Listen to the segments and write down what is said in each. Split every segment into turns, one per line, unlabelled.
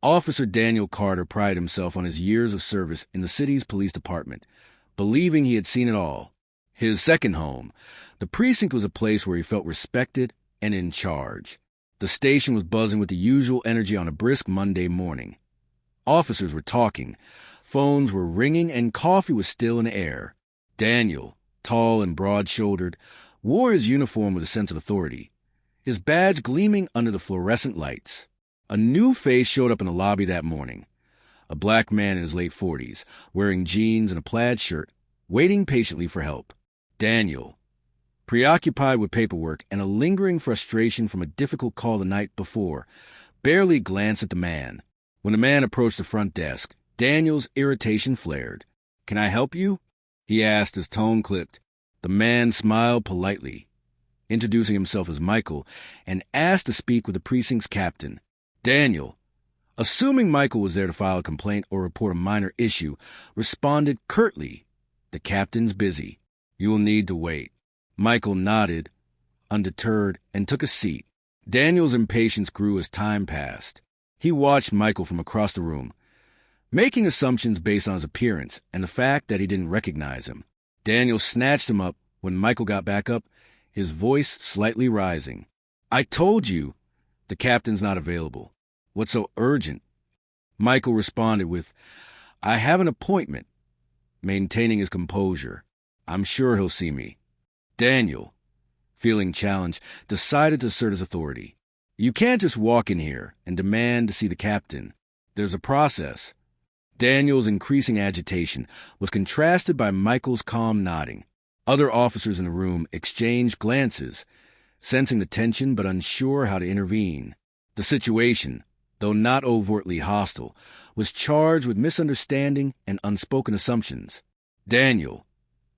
Officer Daniel Carter prided himself on his years of service in the city's police department, believing he had seen it all. His second home, the precinct, was a place where he felt respected and in charge. The station was buzzing with the usual energy on a brisk Monday morning. Officers were talking, phones were ringing, and coffee was still in the air. Daniel, tall and broad-shouldered, wore his uniform with a sense of authority, his badge gleaming under the fluorescent lights. A new face showed up in the lobby that morning. A black man in his late 40s, wearing jeans and a plaid shirt, waiting patiently for help. Daniel, preoccupied with paperwork and a lingering frustration from a difficult call the night before, barely glanced at the man. When the man approached the front desk, Daniel's irritation flared. "Can I help you?" he asked, his tone clipped. The man smiled politely, introducing himself as Michael, and asked to speak with the precinct's captain. Daniel, assuming Michael was there to file a complaint or report a minor issue, responded curtly, "The captain's busy. You will need to wait." Michael nodded, undeterred, and took a seat. Daniel's impatience grew as time passed. He watched Michael from across the room, making assumptions based on his appearance and the fact that he didn't recognize him. Daniel snatched him up when Michael got back up, his voice slightly rising. "I told you, the captain's not available. What's so urgent?" Michael responded with, "I have an appointment," maintaining his composure. "I'm sure he'll see me." Daniel, feeling challenged, decided to assert his authority. "You can't just walk in here and demand to see the captain. There's a process." Daniel's increasing agitation was contrasted by Michael's calm nodding. Other officers in the room exchanged glances, sensing the tension but unsure how to intervene. The situation, though not overtly hostile, was charged with misunderstanding and unspoken assumptions. Daniel,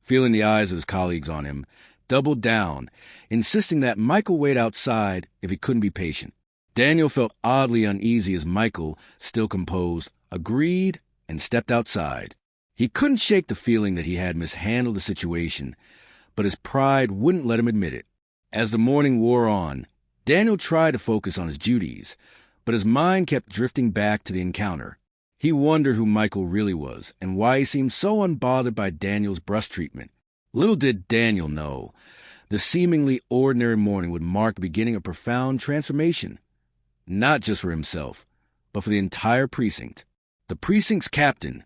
feeling the eyes of his colleagues on him, doubled down, insisting that Michael wait outside if he couldn't be patient. Daniel felt oddly uneasy as Michael, still composed, agreed and stepped outside. He couldn't shake the feeling that he had mishandled the situation, but his pride wouldn't let him admit it. As the morning wore on, Daniel tried to focus on his duties, but his mind kept drifting back to the encounter. He wondered who Michael really was and why he seemed so unbothered by Daniel's brush treatment. Little did Daniel know, the seemingly ordinary morning would mark the beginning of profound transformation, not just for himself, but for the entire precinct. The precinct's captain,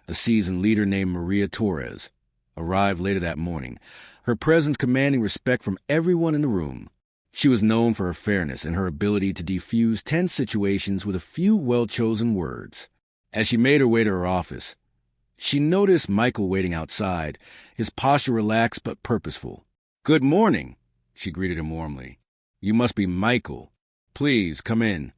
a seasoned leader named Maria Torres, arrived later that morning, her presence commanding respect from everyone in the room. She was known for her fairness and her ability to defuse tense situations with a few well-chosen words. As she made her way to her office, she noticed Michael waiting outside, his posture relaxed but purposeful. "Good morning," she greeted him warmly. "You must be Michael. Please, come in."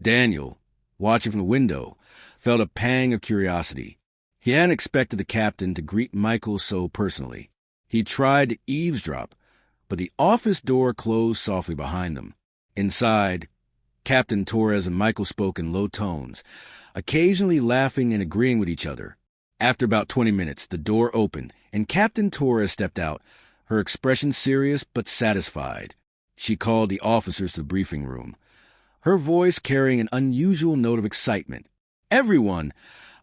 Daniel, watching from the window, felt a pang of curiosity. He hadn't expected the captain to greet Michael so personally. He tried to eavesdrop, but the office door closed softly behind them. Inside, Captain Torres and Michael spoke in low tones, occasionally laughing and agreeing with each other. After about 20 minutes, the door opened, and Captain Torres stepped out, her expression serious but satisfied. She called the officers to the briefing room, her voice carrying an unusual note of excitement. "Everyone,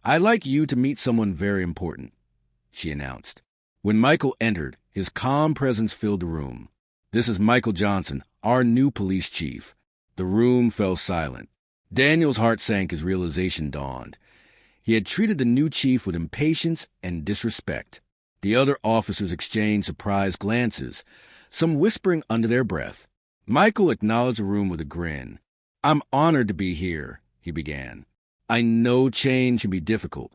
I'd like you to meet someone very important," she announced. When Michael entered, his calm presence filled the room. "This is Michael Johnson, our new police chief." The room fell silent. Daniel's heart sank as realization dawned. He had treated the new chief with impatience and disrespect. The other officers exchanged surprised glances, some whispering under their breath. Michael acknowledged the room with a grin. "I'm honored to be here," he began. "I know change can be difficult,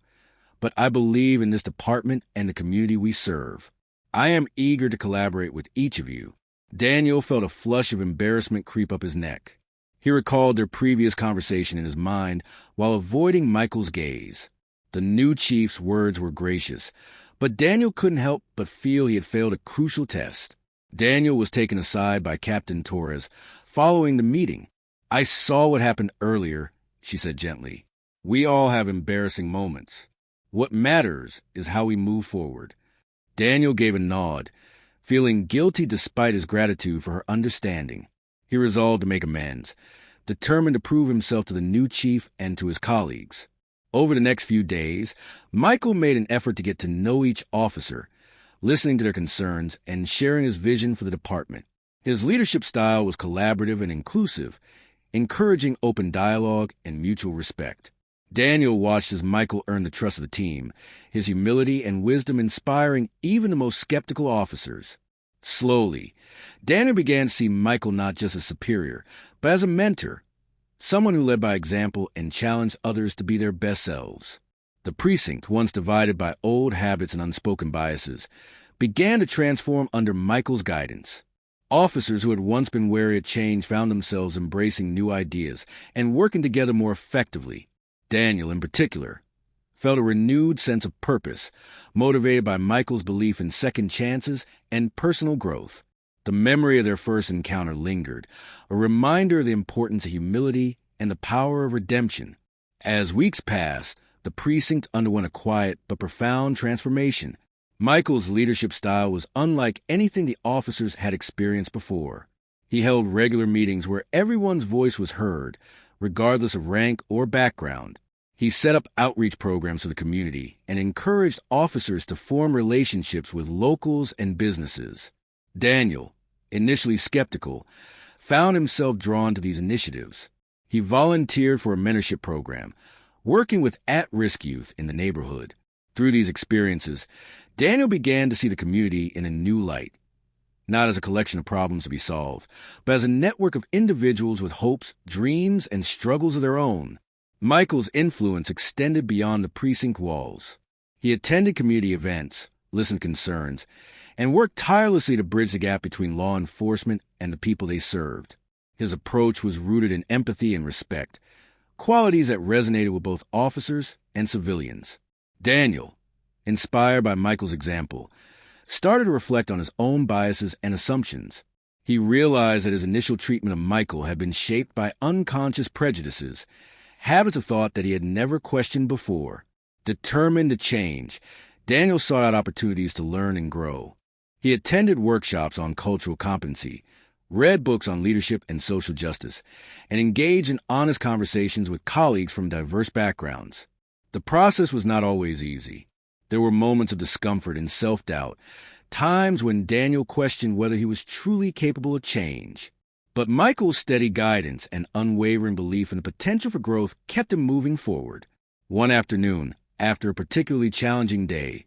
but I believe in this department and the community we serve. I am eager to collaborate with each of you." Daniel felt a flush of embarrassment creep up his neck. He recalled their previous conversation in his mind while avoiding Michael's gaze. The new chief's words were gracious, but Daniel couldn't help but feel he had failed a crucial test. Daniel was taken aside by Captain Torres following the meeting. "I saw what happened earlier," she said gently. "We all have embarrassing moments. What matters is how we move forward." Daniel gave a nod, feeling guilty despite his gratitude for her understanding. He resolved to make amends, determined to prove himself to the new chief and to his colleagues. Over the next few days, Michael made an effort to get to know each officer, listening to their concerns and sharing his vision for the department. His leadership style was collaborative and inclusive, encouraging open dialogue and mutual respect. Daniel watched as Michael earned the trust of the team, his humility and wisdom inspiring even the most skeptical officers. Slowly, Daniel began to see Michael not just as superior, but as a mentor, someone who led by example and challenged others to be their best selves. The precinct, once divided by old habits and unspoken biases, began to transform under Michael's guidance. Officers who had once been wary of change found themselves embracing new ideas and working together more effectively. Daniel, in particular, felt a renewed sense of purpose, motivated by Michael's belief in second chances and personal growth. The memory of their first encounter lingered, a reminder of the importance of humility and the power of redemption. As weeks passed, the precinct underwent a quiet but profound transformation. Michael's leadership style was unlike anything the officers had experienced before. He held regular meetings where everyone's voice was heard, regardless of rank or background. He set up outreach programs for the community and encouraged officers to form relationships with locals and businesses. Daniel, initially skeptical, found himself drawn to these initiatives. He volunteered for a mentorship program, working with at-risk youth in the neighborhood. Through these experiences, Daniel began to see the community in a new light, not as a collection of problems to be solved, but as a network of individuals with hopes, dreams, and struggles of their own. Michael's influence extended beyond the precinct walls. He attended community events, listened to concerns, and worked tirelessly to bridge the gap between law enforcement and the people they served. His approach was rooted in empathy and respect, qualities that resonated with both officers and civilians. Daniel, inspired by Michael's example, started to reflect on his own biases and assumptions. He realized that his initial treatment of Michael had been shaped by unconscious prejudices, habits of thought that he had never questioned before. Determined to change, Daniel sought out opportunities to learn and grow. He attended workshops on cultural competency, read books on leadership and social justice, and engaged in honest conversations with colleagues from diverse backgrounds. The process was not always easy. There were moments of discomfort and self-doubt, times when Daniel questioned whether he was truly capable of change. But Michael's steady guidance and unwavering belief in the potential for growth kept him moving forward. One afternoon, after a particularly challenging day,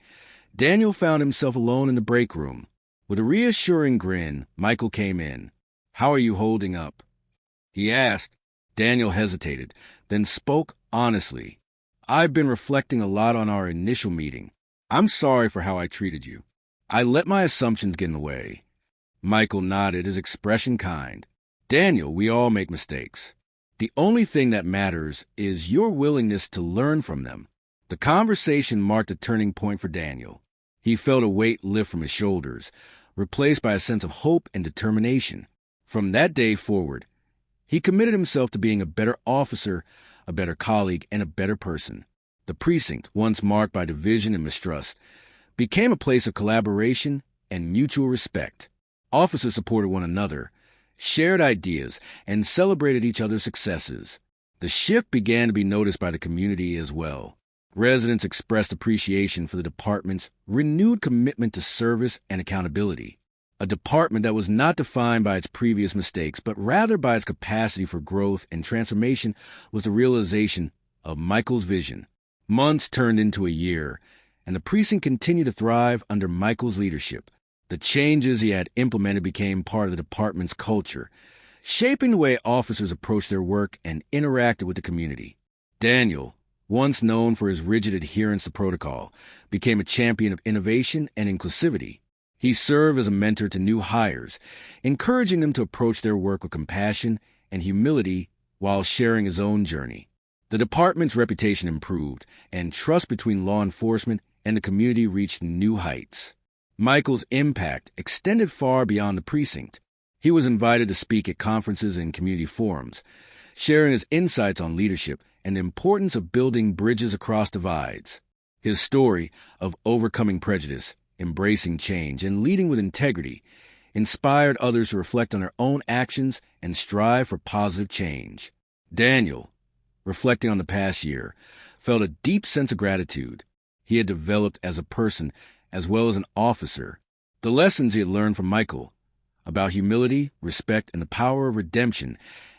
Daniel found himself alone in the break room. With a reassuring grin, Michael came in. "How are you holding up?" he asked. Daniel hesitated, then spoke honestly. "I've been reflecting a lot on our initial meeting. I'm sorry for how I treated you. I let my assumptions get in the way." Michael nodded, his expression kind. "Daniel, we all make mistakes. The only thing that matters is your willingness to learn from them." The conversation marked a turning point for Daniel. He felt a weight lift from his shoulders, replaced by a sense of hope and determination. From that day forward, he committed himself to being a better officer, a better colleague, and a better person. The precinct, once marked by division and mistrust, became a place of collaboration and mutual respect. Officers supported one another, shared ideas, and celebrated each other's successes. The shift began to be noticed by the community as well. Residents expressed appreciation for the department's renewed commitment to service and accountability. A department that was not defined by its previous mistakes, but rather by its capacity for growth and transformation was the realization of Michael's vision. Months turned into a year, and the precinct continued to thrive under Michael's leadership. The changes he had implemented became part of the department's culture, shaping the way officers approached their work and interacted with the community. Daniel, once known for his rigid adherence to protocol, became a champion of innovation and inclusivity. He served as a mentor to new hires, encouraging them to approach their work with compassion and humility while sharing his own journey. The department's reputation improved, and trust between law enforcement and the community reached new heights. Michael's impact extended far beyond the precinct. He was invited to speak at conferences and community forums, sharing his insights on leadership and the importance of building bridges across divides. His story of overcoming prejudice, embracing change, and leading with integrity inspired others to reflect on their own actions and strive for positive change. Daniel, reflecting on the past year, felt a deep sense of gratitude he had developed as a person as well as an officer. The lessons he had learned from Michael about humility, respect, and the power of redemption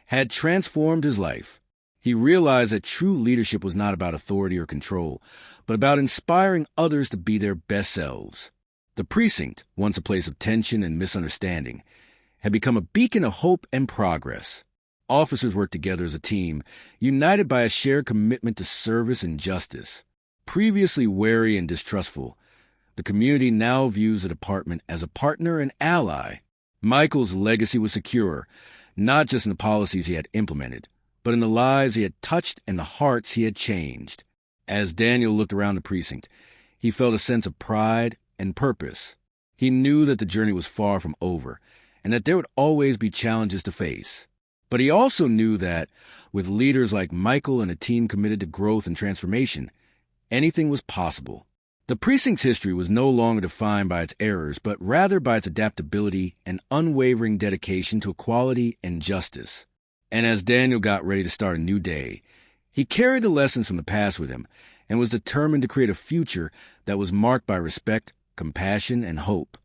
had transformed his life. He realized that true leadership was not about authority or control, but about inspiring others to be their best selves. The precinct, once a place of tension and misunderstanding, had become a beacon of hope and progress. Officers worked together as a team, united by a shared commitment to service and justice. Previously wary and distrustful, the community now views the department as a partner and ally. Michael's legacy was secure, not just in the policies he had implemented, but in the lives he had touched and the hearts he had changed. As Daniel looked around the precinct, he felt a sense of pride and purpose. He knew that the journey was far from over, and that there would always be challenges to face. But he also knew that, with leaders like Michael and a team committed to growth and transformation, anything was possible. The precinct's history was no longer defined by its errors, but rather by its adaptability and unwavering dedication to equality and justice. And as Daniel got ready to start a new day, he carried the lessons from the past with him and was determined to create a future that was marked by respect, compassion, and hope.